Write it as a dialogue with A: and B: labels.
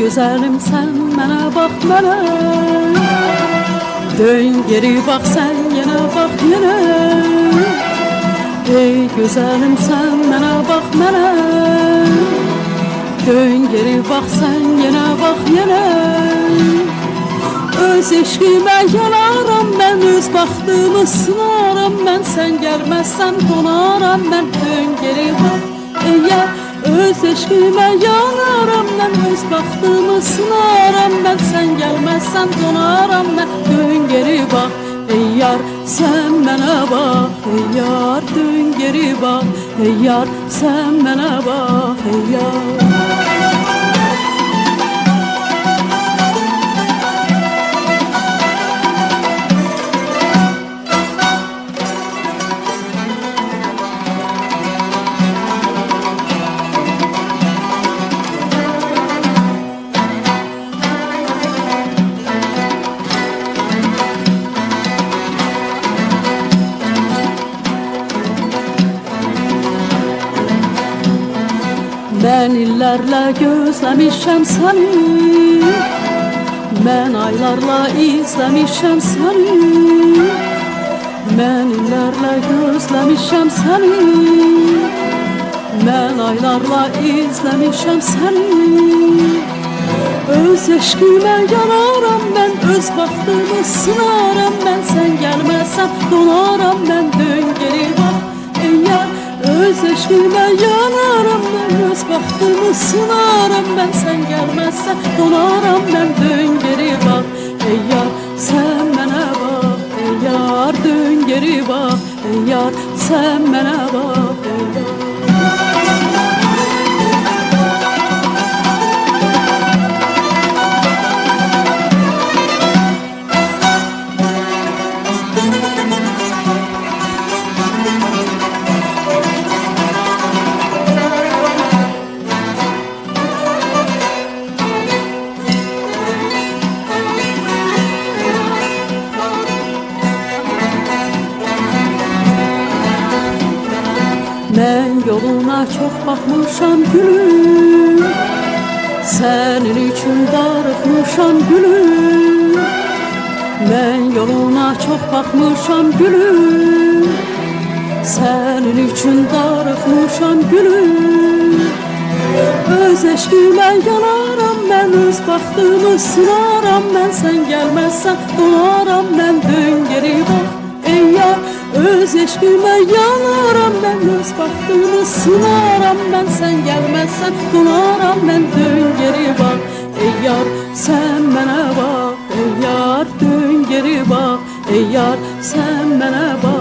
A: gözəlim sən mənə bax mənə. Dön geri bax sən yenə bax yenə. Ey gözəlim sən mənə bax mənə. Dön geri bax sən yenə bax yenə. Öz eşqimə yanaram mən, öz baxtımı sınaram mən. Sən gəlməzsən donaram mən. Dön geri bax eğer, öz eşqimə yanaram mən, öz baxtımı sınaram mən. Sən gəlməzsən donaram mən. Dön geri bax ey yar, sən mənə bax ey yar. Dön geri bax ey yar, sən mənə bax ey yar. Ben illərlə gözləmişəm səni, mən aylarla izləmişəm səni. Mən illərlə gözləmişəm səni, mən aylarla izləmişəm səni. Öz eşqimə yanaram mən, öz baxtımı sınaram mən. Sən gəlməzsən donaram mən. Dön geri bax ey yar, öz eşqimə yanaram mən, öz baxtımı sınaram mən. Sən gəlməzsən donaram mən. Dön geri bax ey yar, sən mənə bax ey yar. Dön geri bax ey yar, sən mənə bax ey yar. Mən yoluna çox baxmışam gülüm, sənin üçün darıxmışam gülüm. Mən yoluna çox baxmışam gülüm, sənin üçün darıxmışam gülüm. Öz eşqimə yanaram mən, öz baxtımı sınaram mən. Sən gəlməzsən donaram mən. Dön geri bax ey yar, öz eşqimə yanaram mən, öz baxtımı sınaram mən. Sən gəlməzsən donaram mən. Dön geri bax ey yar, sən mənə bax ey yar. Dön geri bax ey yar, sən mənə bax.